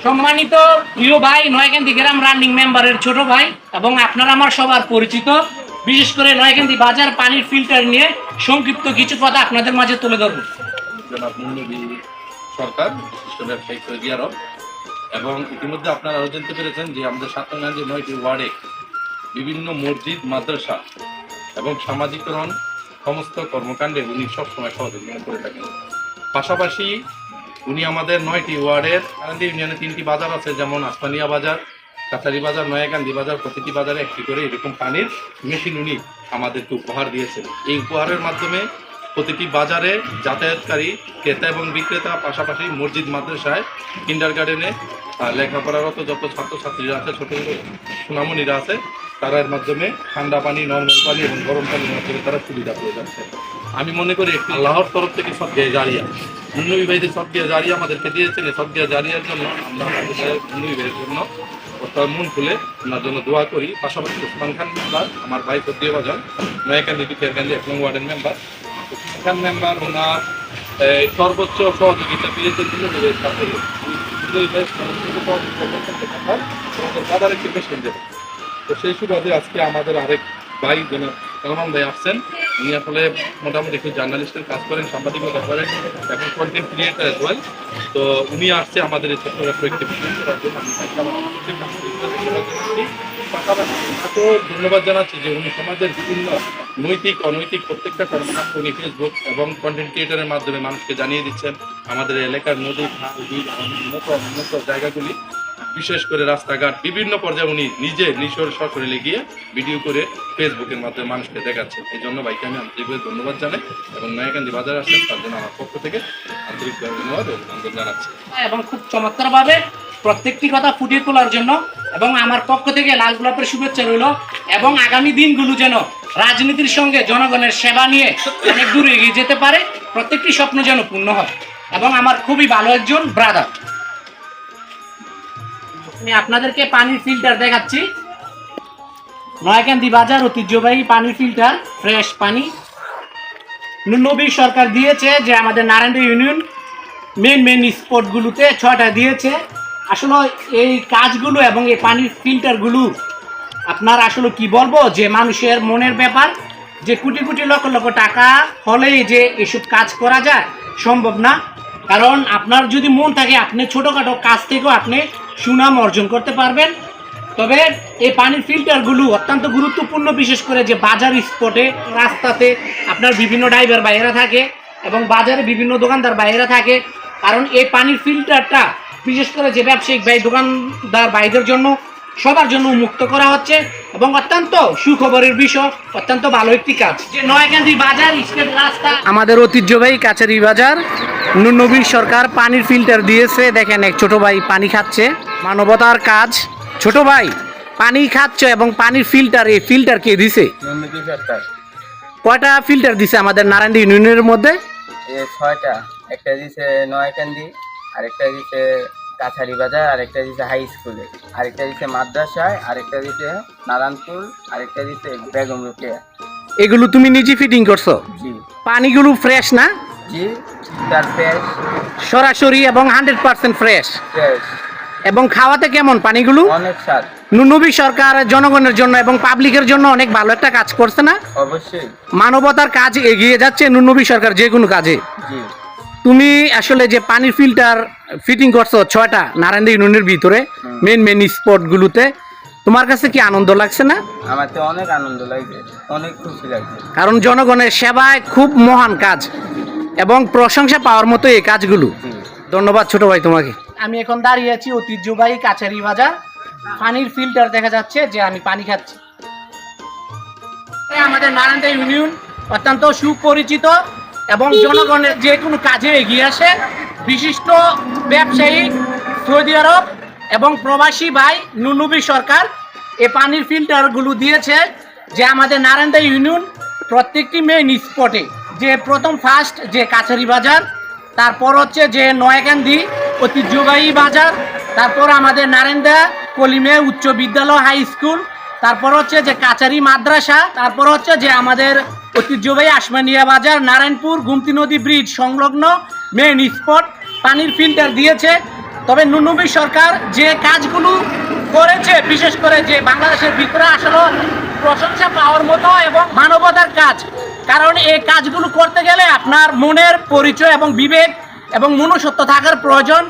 সম্মানিত প্রিয় ভাই, নয়াকান্দি গ্রাম রানিং মেম্বারের ছোট ভাই এবং আপনারা আমার সবার পরিচিত, বিশেষ করে নয়াকান্দি বাজার পানির ফিল্টার নিয়ে সংক্ষিপ্ত কিছু কথা আপনাদের মাঝে তুলে ধরব। জনাব মুন্নবী সরকার বিশিষ্ট ব্যবসায়ী সৌদি আরব। এবং ইতিমধ্যে আপনারা আরও জানতে পেরেছেন যে আমাদের সাতগঞ্জের 9টি ওয়ার্ডে বিভিন্ন মসজিদ, মাদ্রাসা এবং সামাজিকরণ সমস্ত কর্মকাণ্ডে উনি সবসময় সহযোগিতা করে থাকেন। পাশাপাশি উনি আমাদের 9টি ওয়ার্ডের কান্দি ইউনিয়নে 3টি বাজার আছে, যেমন আসমানিয়া বাজার, কাছারি বাজার, নয়াকান্দি বাজার, প্রতিটি বাজারে একটি করে এরকম পানির মেশিন উনি আমাদেরকে উপহার দিয়েছেন। এই উপহারের মাধ্যমে প্রতিটি বাজারে যাতায়াতকারী ক্রেতা এবং বিক্রেতা, পাশাপাশি মসজিদ, মাদ্রাসায়, কিন্ডার গার্ডেনে লেখাপড়ারত যত ছাত্রছাত্রীরা আছে, ছোট সুনামণিরা আছে, তারা এর মাধ্যমে ঠান্ডা পানি, নর্মাল পানি এবং গরম পানির মাধ্যমে তারা সুবিধা পেয়ে যাচ্ছে। আমি মনে করি একটি আল্লাহর তরফ থেকে সদকা জারিয়া, মুন্নবী ভাইদের সদকা জারিয়া আমাদেরকে দিয়েছেন। এই সদকা জারিয়ার জন্য আমরা মুন্নবী ভাইয়ের জন্য মন খুলে ওনার জন্য দোয়া করি। পাশাপাশি ওসমান খান মেম্বার, আমার ভাই সদ্দীয় বাজার, নয়াকান্দি পিকেরকান্দি 1 নং ওয়ার্ডের মেম্বার, ওসমান মেম্বার ওনার সর্বোচ্চ সহযোগিতা পেয়েছেন মুন্নবী সাথে। বাজার একটি মেশিন দেবে, তো সেই সুবাদে আজকে আমাদের আরেক ভাই জনাব সালমান ভাই আসছেন। উনি আসলে মোটামুটি একটু জার্নালিস্টের কাজ করেন, সাংবাদিকতা করেন এবং কন্টেন্ট ক্রিয়েটার এজ ওয়েল। তো উনি আসছে আমাদের এই ছোট্ট একটি ভিডিও করার জন্য। পাশাপাশি ধন্যবাদ জানাচ্ছি যে উনি সমাজের বিভিন্ন নৈতিক অনৈতিক প্রত্যেকটা কর্মকাণ্ড উনি ফেসবুক এবং কন্টেন্ট ক্রিয়েটারের মাধ্যমে মানুষকে জানিয়ে দিচ্ছেন। আমাদের এলাকার নদী, খাল, বিল, উন্নত জায়গাগুলি, বিশেষ করে রাস্তাঘাট, বিভিন্ন পর্যায়ে উনি নিজে সশরীরে গিয়ে ভিডিও করে ফেসবুকের মাধ্যমে মানুষকে দেখাচ্ছেন। এই জন্য ভাইকে আমি আন্তরিকভাবে ধন্যবাদ জানাই এবং নয়াকান্দি বাজার আসছেন তার জন্য আমার পক্ষ থেকে আন্তরিকভাবে ধন্যবাদ ও অভিনন্দন জানাচ্ছি। এবং খুব চমৎকারভাবে প্রত্যেকটি কথা ফুটিয়ে তোলার জন্য এবং আমার পক্ষ থেকে লাল গোলাপের শুভেচ্ছা রইল। এবং আগামী দিনগুলো যেন রাজনীতির সঙ্গে জনগণের সেবা নিয়ে অনেক দূর এগিয়ে যেতে পারে, প্রত্যেকটি স্বপ্ন যেন পূর্ণ হয়। এবং আমার খুবই ভালো একজন ব্রাদার। আমি আপনাদেরকে পানির ফিল্টার দেখাচ্ছি। নয়াকান্দি বাজার ঐতিহ্যবাহী পানির ফিল্টার, ফ্রেশ পানি নবী সরকার দিয়েছে, যে আমাদের নারায়ণগঞ্জ ইউনিয়ন মেন স্পটগুলোতে 6টা দিয়েছে। আসলে এই কাজগুলো এবং এই পানির ফিল্টারগুলো আপনার আসলে কি বলবো, যে মানুষের মনের ব্যাপার, যে কোটি কোটি লক্ষ লক্ষ টাকা হলেই যে এসব কাজ করা যায় সম্ভব না। কারণ আপনার যদি মন থাকে, আপনি ছোটোখাটো কাজ থেকেও আপনি সুনাম অর্জন করতে পারবেন। তবে এই পানির ফিল্টারগুলো অত্যন্ত গুরুত্বপূর্ণ, বিশেষ করে যে বাজার স্পটে, রাস্তাতে আপনার বিভিন্ন ড্রাইভার বাইরে থাকে এবং বাজারে বিভিন্ন দোকানদার বাইরে থাকে। কারণ এই পানির ফিল্টারটা বিশেষ করে যে ব্যবসায়িক ভাই, দোকানদার ভাইদের জন্য, সবার জন্য উন্মুক্ত করা হচ্ছে এবং অত্যন্ত সুখবরের বিষয়, অত্যন্ত ভালো একটি কাজ। যে নয়াকান্দি বাজার স্টেট রাস্তা, আমাদের ঐতিহ্যবাহী কাছারি বাজার, নবী সরকার পানির ফিল্টার দিয়েছে। দেখেন এক ছোট ভাই পানি খাচ্ছে, মানবতার কাজ। ছোট ভাই পানি খাচ্ছে এবং পানির ফিল্টার, এই ফিল্টার কে দিছে? নবী সরকার। কয়টা ফিল্টার দিছে আমাদের নারায়ণগঞ্জ ইউনিয়নের মধ্যে? 6টা। একটা দিছে নয়াকান্দি, আরেকটা দিছে কাছারি বাজার, আরেকটা দিছে হাই স্কুলে, আরেকটা দিছে মাদ্রাসায়, আরেকটা দিছে নারায়ণপুর, আরেকটা দিছে বেগম রোকেয়া। এগুলো তুমি নিজে ফিটিং করছো? জি পানিগুলো ফ্রেশ না? জি, তার ফ্রেশ, সরাসরি এবং 100% ফ্রেশ। ফ্রেশ এবং খাওয়াতে কেমন পানিগুলো? অনেক স্বাদ। নবী সরকার জনগণের জন্য এবং পাবলিকের জন্য অনেক ভালো একটা কাজ করছে না? অবশ্যই। মানবতার কাজ এগিয়ে যাচ্ছে নবী সরকার যে কোনো কাজে। জি। তুমি আসলে যে পানির ফিল্টার ফিটিং করছো 6টা নারায়ণগঞ্জ ইউনিয়নের ভিতরে মেন স্পটগুলোতে, তোমার কাছে কি আনন্দ লাগছে না? আমার তো অনেক আনন্দ লাগছে, অনেক খুশি লাগছে। কারণ জনগণের সেবায় খুব মহান কাজ এবং প্রশংসা পাওয়ার মতো এই কাজগুলো। ধন্যবাদ ছোট ভাই তোমাকে। আমি এখন দাঁড়িয়ে আছি ঐতিহ্যবাহী কাছারি বাজার। পানির ফিল্টার দেখা যাচ্ছে, যে আমি পানি খাচ্ছি। আমাদের নারায়ণগঞ্জ ইউনিয়ন অত্যন্ত সুপরিচিত এবং জনগণের যে কোনো কাজে এগিয়ে আসে। বিশিষ্ট ব্যবসায়ী সৌদি আরব এবং প্রবাসী ভাই নবী সরকার এই পানির ফিল্টারগুলো দিয়েছে, যে আমাদের নারায়ণগঞ্জ ইউনিয়ন প্রত্যেকটি মেইন স্পটে, যে প্রথম ফার্স্ট যে কাছারি বাজার, তারপর হচ্ছে যে নয়াকান্দি ঐতিহ্যবাহী বাজার, তারপর আমাদের নারায়ণদা কলিমে উচ্চ বিদ্যালয় হাই স্কুল, তারপর হচ্ছে যে কাছারি মাদ্রাসা, তারপর হচ্ছে যে আমাদের ঐতিহ্যবাহী আসমানিয়া বাজার, নারায়ণপুর গুমতি নদী ব্রিজ সংলগ্ন মেইন স্পট পানির ফিল্টার দিয়েছে। তবে নুনবী সরকার যে কাজগুলো করেছে, বিশেষ করে যে বাংলাদেশের ভিতরে আসলে প্রশংসা পাওয়ার মতো এবং মানবতার কাজ। কারণ এই কাজগুলো করতে গেলে আপনার মনের পরিচয় এবং বিবেক এবং মনুষ্যত্ব থাকার প্রয়োজন।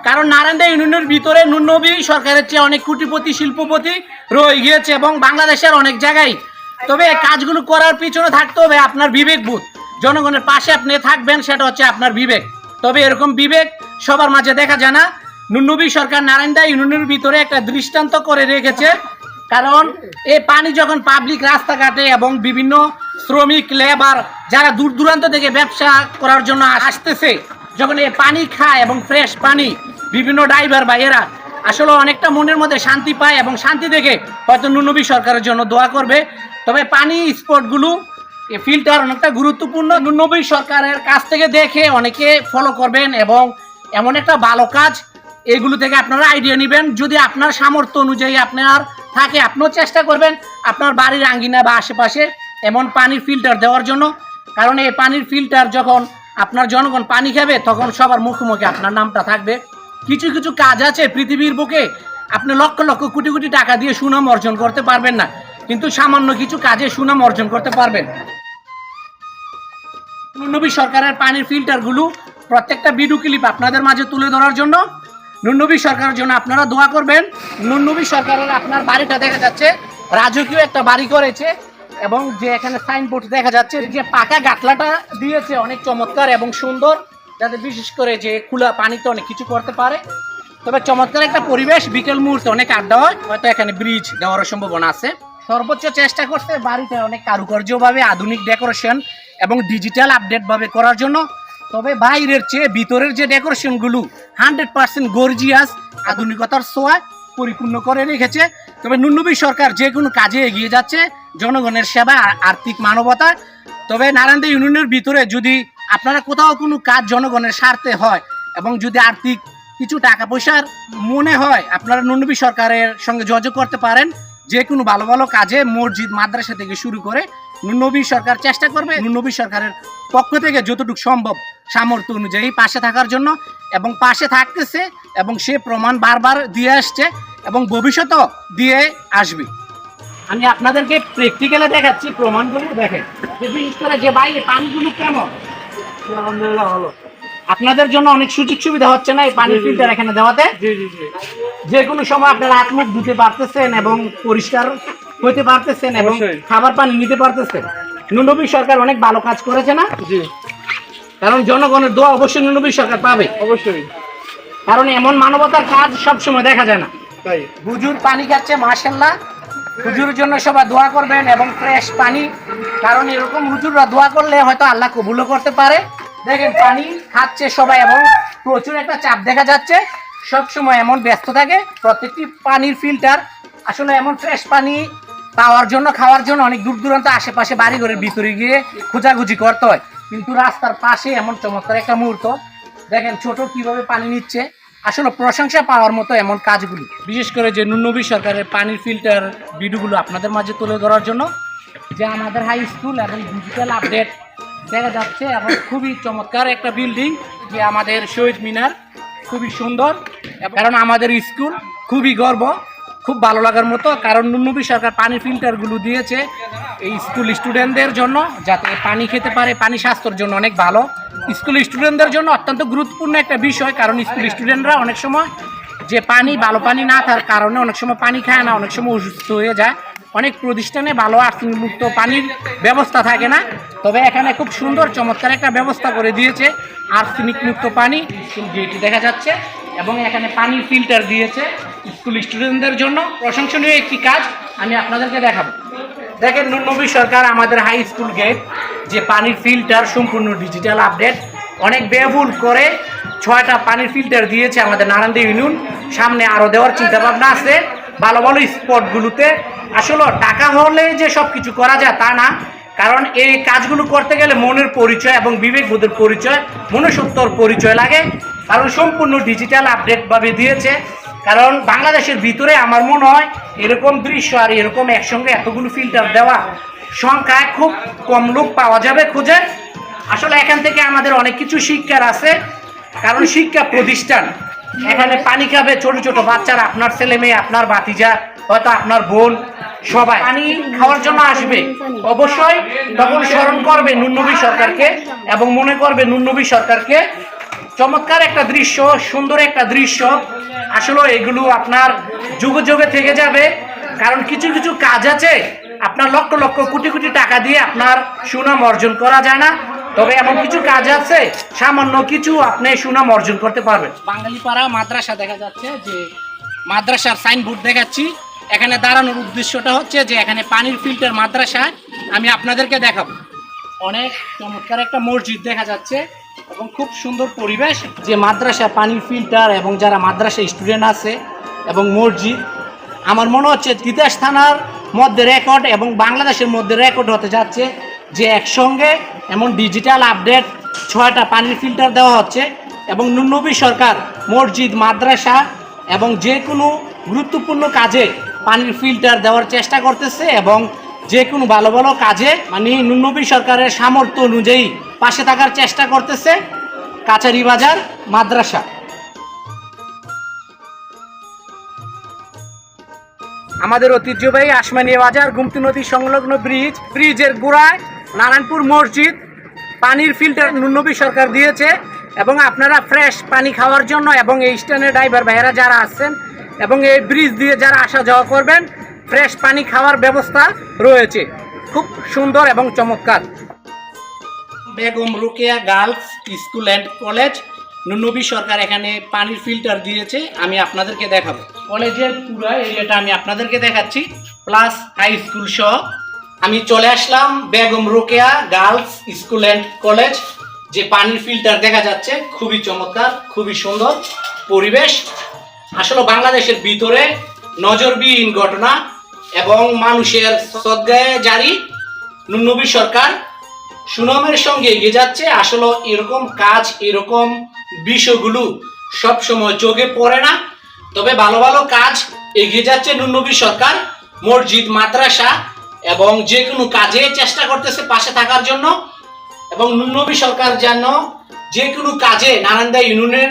কারণ নারায়ণদী ইউনিয়নের ভিতরে নুনবী সরকারের চেয়ে অনেক কোটিপতি শিল্পপতি রয়ে গিয়েছে এবং বাংলাদেশের অনেক জায়গায়। তবে এই কাজগুলো করার পিছনে থাকতে হবে আপনার বিবেকবোধ। জনগণের পাশে আপনি থাকবেন, সেটা হচ্ছে আপনার বিবেক। তবে এরকম বিবেক সবার মাঝে দেখা যায় না। নুনবী সরকার নারায়ণদী ইউনিয়নের ভিতরে একটা দৃষ্টান্ত করে রেখেছে। কারণ এই পানি যখন পাবলিক রাস্তাঘাটে এবং বিভিন্ন শ্রমিক লেবার যারা দূর দূরান্ত থেকে ব্যবসা করার জন্য আসতেছে, যখন এই পানি খায় এবং ফ্রেশ পানি, বিভিন্ন ড্রাইভার ভাইয়েরা আসলে অনেকটা মনের মধ্যে শান্তি পায় এবং শান্তি দেখে হয়তো নুনবী সরকারের জন্য দোয়া করবে। তবে পানি স্পটগুলো ফিল্টার অনেকটা গুরুত্বপূর্ণ। নুনবী সরকারের কাছ থেকে দেখে অনেকে ফলো করবেন এবং এমন একটা ভালো কাজ, এগুলো থেকে আপনারা আইডিয়া নেবেন। যদি আপনার সামর্থ্য অনুযায়ী আপনার থাকে, আপনিও চেষ্টা করবেন আপনার বাড়ির আঙ্গিনা বা আশেপাশে এমন পানির ফিল্টার দেওয়ার জন্য। কারণ এই পানির ফিল্টার যখন আপনার জনগণ পানি খাবে, তখন সবার মুখে মুখে আপনার নামটা থাকবে। কিছু কিছু কাজ আছে পৃথিবীর বুকে আপনি লক্ষ লক্ষ কোটি কোটি টাকা দিয়ে সুনাম অর্জন করতে পারবেন না, কিন্তু সামান্য কিছু কাজে সুনাম অর্জন করতে পারবেন। নুনবী সরকারের পানির ফিল্টারগুলো প্রত্যেকটা ভিডিও ক্লিপ আপনাদের মাঝে তুলে ধরার জন্য নুনবী সরকারের জন্য আপনারা দোয়া করবেন। নুনবী সরকারের আপনার বাড়িটা দেখা যাচ্ছে রাজকীয় একটা বাড়ি করেছে এবং যে এখানে সাইনবোর্ড দেখা যাচ্ছে, যে পাকা গাটলাটা দিয়েছে অনেক চমৎকার এবং সুন্দর, যাতে বিশেষ করে যে খোলা পানিতে অনেক কিছু করতে পারে। তবে চমৎকার একটা পরিবেশ, বিকেল মুহূর্তে অনেক আড্ডা হয়, হয়তো এখানে ব্রিজ দেওয়ার সম্ভাবনা আছে। সর্বোচ্চ চেষ্টা করছে বাড়িতে অনেক কারুকার্যভাবে আধুনিক ডেকোরেশন এবং ডিজিটাল আপডেট ভাবে করার জন্য। তবে বাইরের চেয়ে ভিতরের যে ডেকোরেশনগুলো 100% গর্জিয়াস, আধুনিকতার ছোঁয়া পরিপূর্ণ করে রেখেছে। তবে নুনবী সরকার যে কোনো কাজে এগিয়ে যাচ্ছে, জনগণের সেবা, আর্থিক মানবতা। তবে নারায়ণদী ইউনিয়নের ভিতরে যদি আপনারা কোথাও কোনো কাজ জনগণের স্বার্থে হয় এবং যদি আর্থিক কিছু টাকা পয়সার মনে হয়, আপনারা নুনবী সরকারের সঙ্গে যোগাযোগ করতে পারেন। যে কোনো ভালো ভালো কাজে মসজিদ মাদ্রাসা থেকে শুরু করে নুনবী সরকার চেষ্টা করবে নুনবী সরকারের পক্ষ থেকে যতটুকু সম্ভব সামর্থ্য অনুযায়ী পাশে থাকার জন্য, এবং পাশে থাকতেছে এবং সে প্রমাণ বারবার দিয়ে আসছে এবং ভবিষ্যতেও দিয়ে আসবে। আমি আপনাদেরকে প্র্যাকটিক্যালে দেখাচ্ছি, প্রমাণগুলো দেখেন। বিশেষ করে যে বাইরে পানিগুলো কেমন, আলহামদুলিল্লাহ ভালো। আপনাদের জন্য অনেক সুযোগ সুবিধা হচ্ছে না এই পানির ফিল্টার এখানে দেওয়াতে? যে কোনো সময় আপনারা হাত মুখ ধুতে পারতেছেন এবং পরিষ্কার হইতে পারতেছেন এবং খাবার পানি নিতে পারতেছেন। নুনবী সরকার অনেক ভালো কাজ করেছে না? কারণ জনগণের দোয়া অবশ্যই নুনবী সরকার পাবে, অবশ্যই। কারণ এমন মানবতার কাজ সবসময় দেখা যায় না। হুজুর পানি খাচ্ছে, মাশাআল্লাহ। হুজুরের জন্য সবাই দোয়া করবেন এবং ফ্রেশ পানি, কারণ এরকম হুজুররা দোয়া করলে হয়তো আল্লাহ কবুলও করতে পারে। দেখেন পানি খাচ্ছে সবাই এবং প্রচুর একটা চাপ দেখা যাচ্ছে, সবসময় এমন ব্যস্ত থাকে। প্রত্যেকটি পানির ফিল্টার আসলে এমন ফ্রেশ পানি পাওয়ার জন্য, খাওয়ার জন্য অনেক দূর দূরান্ত আশেপাশে বাড়িঘরের ভিতরে গিয়ে খোঁজাখুঁজি করতে হয়, কিন্তু রাস্তার পাশে এমন চমৎকার একটা মুহূর্ত দেখেন, ছোট কিভাবে পানি নিচ্ছে। আসলে প্রশংসা পাওয়ার মতো এমন কাজগুলো, বিশেষ করে যে নুনবী সরকারের পানির ফিল্টার ভিডিওগুলো আপনাদের মাঝে তুলে ধরার জন্য, যে আমাদের হাই স্কুল এবং ডিজিটাল আপডেট দেখা যাচ্ছে এবং খুবই চমৎকার একটা বিল্ডিং, যে আমাদের শহীদ মিনার খুবই সুন্দর। কারণ আমাদের স্কুল খুবই গর্ব, খুব ভালো লাগার মতো। কারণ নুনবী সরকার পানির ফিল্টারগুলো দিয়েছে এই স্কুল স্টুডেন্টদের জন্য, যাতে পানি খেতে পারে। পানি স্বাস্থ্যের জন্য অনেক ভালো, স্কুল স্টুডেন্টদের জন্য অত্যন্ত গুরুত্বপূর্ণ একটা বিষয়। কারণ স্কুল স্টুডেন্টরা অনেক সময় যে পানি, ভালো পানি না থাকার কারণে অনেক সময় পানি খায় না, অনেক সময় অসুস্থ হয়ে যায়। অনেক প্রতিষ্ঠানে ভালো আর্সেনিকমুক্ত পানির ব্যবস্থা থাকে না, তবে এখানে খুব সুন্দর চমৎকার একটা ব্যবস্থা করে দিয়েছে আর্সেনিকমুক্ত পানি, যেটি দেখা যাচ্ছে। এবং এখানে পানির ফিল্টার দিয়েছে স্কুল স্টুডেন্টদের জন্য, প্রশংসনীয় একটি কাজ আমি আপনাদেরকে দেখাবো। দেখেন নুনবী সরকার আমাদের হাই স্কুল গেট যে পানির ফিল্টার সম্পূর্ণ ডিজিটাল আপডেট, অনেক ব্যয়বহুল করে 6টা পানির ফিল্টার দিয়েছে আমাদের নারায়ণদী ইউনিয়ন। সামনে আরও দেওয়ার চিন্তাভাবনা আছে ভালো ভালো স্পটগুলোতে। আসলে টাকা হলে যে সব কিছু করা যায় তা না, কারণ এই কাজগুলো করতে গেলে মনের পরিচয় এবং বিবেকবোধের পরিচয়, মনুষ্যত্বর পরিচয় লাগে। কারণ সম্পূর্ণ ডিজিটাল আপডেটভাবে দিয়েছে। কারণ বাংলাদেশের ভিতরে আমার মনে হয় এরকম দৃশ্য আর এরকম একসঙ্গে এতগুলো ফিল্টার দেওয়া সংখ্যায় খুব কম লোক পাওয়া যাবে খুঁজে। আসলে এখান থেকে আমাদের অনেক কিছু শিক্ষার আছে, কারণ শিক্ষা প্রতিষ্ঠান এখানে পানি খাবে ছোট ছোট বাচ্চারা, আপনার ছেলে মেয়ে, আপনার ভাতিজা, হয়তো আপনার বোন, সবাই পানি খাওয়ার জন্য আসবে। অবশ্যই তখন স্মরণ করবে নুননবী সরকারকে এবং মনে করবে নুননবী সরকারকে। চমৎকার একটা দৃশ্য, সুন্দর একটা দৃশ্য। আসলে এগুলো আপনার যুগে যুগে থেকে যাবে, কারণ কিছু কিছু কাজ আছে আপনার লক্ষ লক্ষ কোটি কোটি টাকা দিয়ে আপনার সুনাম অর্জন করা যায় না, তবে এমন কিছু কাজ আছে সামান্য কিছু আপনি সুনাম অর্জন করতে পারবেন। বাঙালিপাড়া মাদ্রাসা দেখা যাচ্ছে, যে মাদ্রাসার সাইনবোর্ড দেখাচ্ছি। এখানে দাঁড়ানোর উদ্দেশ্যটা হচ্ছে যে এখানে পানির ফিল্টার মাদ্রাসা আমি আপনাদেরকে দেখাবো। অনেক চমৎকার একটা মসজিদ দেখা যাচ্ছে এবং খুব সুন্দর পরিবেশ। যে মাদ্রাসা পানির ফিল্টার এবং যারা মাদ্রাসা স্টুডেন্ট আছে এবং মসজিদ, আমার মনে হচ্ছে তিতাস থানার মধ্যে রেকর্ড এবং বাংলাদেশের মধ্যে রেকর্ড হতে যাচ্ছে যে একসঙ্গে এমন ডিজিটাল আপডেট 6টা পানির ফিল্টার দেওয়া হচ্ছে এবং নুননবী সরকার মসজিদ, মাদ্রাসা এবং যে কোনো গুরুত্বপূর্ণ কাজে পানির ফিল্টার দেওয়ার চেষ্টা করতেছে এবং যে কোনো ভালো ভালো কাজে মানে নুননবী সরকারের সামর্থ্য অনুযায়ী পাশে থাকার চেষ্টা করতেছে কাছারি বাজার মাদ্রাসা। আমাদের ঐতিহ্যবাহী আসমানিয়া বাজার গুমতি নদী সংলগ্ন ব্রিজের গোড়ায় নারায়ণপুর মসজিদ পানির ফিল্টার নুননবী সরকার দিয়েছে এবং আপনারা ফ্রেশ পানি খাওয়ার জন্য এবং এই স্ট্যান্ডের ড্রাইভার ভাইয়েরা যারা আসছেন এবং এই ব্রিজ দিয়ে যারা আসা যাওয়া করবেন, ফ্রেশ পানি খাওয়ার ব্যবস্থা রয়েছে, খুব সুন্দর এবং চমৎকার। Begum Rokeya girls school and college নুননবী সরকার এখানে পানির ফিল্টার দিয়েছে, আমি আপনাদেরকে দেখাবো। কলেজের পুরো এরিয়াটা আমি আপনাদেরকে দেখাচ্ছি, প্লাস হাই স্কুল সহ। আমি চলে আসলাম Begum Rokeya girls school and college. যে পানির ফিল্টার দেখা যাচ্ছে খুবই চমৎকার, খুবই সুন্দর পরিবেশ। আসলে বাংলাদেশের ভিতরে নজরবিহীন ঘটনা এবং মানুষের সদ্গায়ে জারি নুননবী সরকার সুনামের সঙ্গে এগিয়ে যাচ্ছে। আসলে এরকম কাজ, এরকম বিষয়গুলো সব সময় চোখে পড়ে না, তবে ভালো ভালো কাজ এগিয়ে যাচ্ছে নুননবী সরকার। মসজিদ, মাদ্রাসা এবং যে কোনো কাজে চেষ্টা করতেছে পাশে থাকার জন্য এবং নুননবী সরকার যেন যে কোনো কাজে নারায়ণদা ইউনিয়নের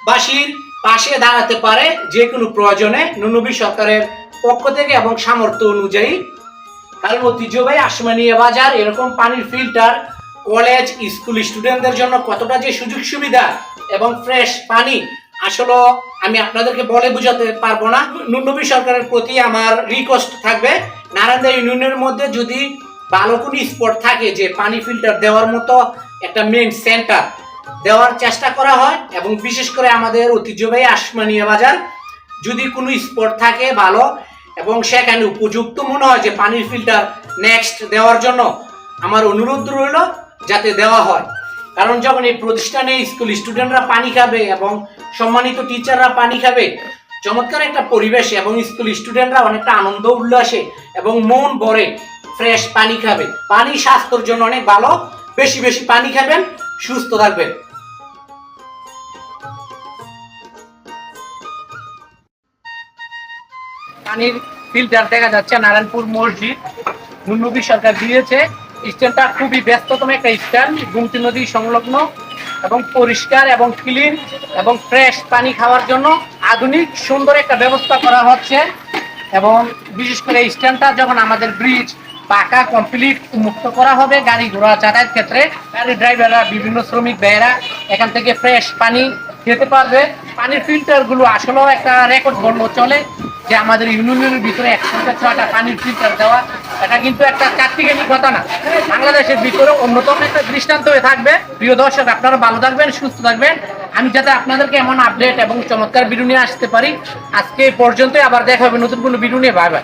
বাসীর পাশে দাঁড়াতে পারে যে কোনো প্রয়োজনে নুননবী সরকারের পক্ষ থেকে এবং সামর্থ্য অনুযায়ী। কারণ ঐতিহ্যবাহী আসমানিয়া বাজার এরকম পানির ফিল্টার কলেজ স্কুল স্টুডেন্টদের জন্য কতটা যে সুযোগ সুবিধা এবং ফ্রেশ পানি আসলে আমি আপনাদেরকে বলে বোঝাতে পারবো না। নুননবী সরকারের প্রতি আমার রিকোয়েস্ট থাকবে, নারায়ণদা ইউনিয়নের মধ্যে যদি ভালো কোনো স্পট থাকে যে পানি ফিল্টার দেওয়ার মতো একটা মেইন সেন্টার দেওয়ার চেষ্টা করা হয় এবং বিশেষ করে আমাদের ঐতিহ্যবাহী আসমানিয়া বাজার যদি কোনো স্পট থাকে ভালো এবং সেখানে উপযুক্ত মনে হয় যে পানির ফিল্টার নেক্সট দেওয়ার জন্য, আমার অনুরোধ রইল যাতে দেওয়া হয়। কারণ যখন এই প্রতিষ্ঠানে স্কুল স্টুডেন্টরা পানি খাবে এবং সম্মানিত টিচাররা পানি খাবে, চমৎকার একটা পরিবেশ এবং স্কুল স্টুডেন্টরা অনেকটা আনন্দ উল্লাসে এবং মন ভরে ফ্রেশ পানি খাবে। পানি স্বাস্থ্যের জন্য অনেক ভালো, বেশি বেশি পানি খাবেন, সুস্থ থাকবেন। পানির ফিল্টার দেখা যাচ্ছে নারায়ণপুর মসজিদ নুননবী সরকার দিয়েছে। স্ট্যান্ডটা খুবই ব্যস্ততম একটা স্ট্যান্ড, গুমতি নদী সংলগ্ন এবং পরিষ্কার এবং ক্লিন এবং ফ্রেশ পানি খাওয়ার জন্য আধুনিক সুন্দর একটা ব্যবস্থা করা হচ্ছে। এবং বিশেষ করে এই স্ট্যান্ডটা যখন আমাদের ব্রিজ পাকা কমপ্লিট মুক্ত করা হবে গাড়ি ঘোড়া যাতায়াত ক্ষেত্রে, গাড়ির ড্রাইভাররা বিভিন্ন শ্রমিক ভাইয়েরা এখান থেকে ফ্রেশ পানি খেতে পারবে। পানির ফিল্টারগুলো আসলেও একটা রেকর্ড বললেও চলে যে আমাদের ইউনিয়নের ভিতরে 106টা পানির ফিল্টার দেওয়া, এটা কিন্তু একটা চারটিখানি কথা না, বাংলাদেশের ভিতরে অন্যতম একটা দৃষ্টান্ত হয়ে থাকবে। প্রিয় দর্শক, আপনারা ভালো থাকবেন, সুস্থ থাকবেন। আমি যাতে আপনাদেরকে এমন আপডেট এবং চমৎকার ভিডিও নিয়ে আসতে পারি, আজকে এই পর্যন্তই। আবার দেখা হবে নতুন কোনো ভিডিও নিয়ে। Bye bye.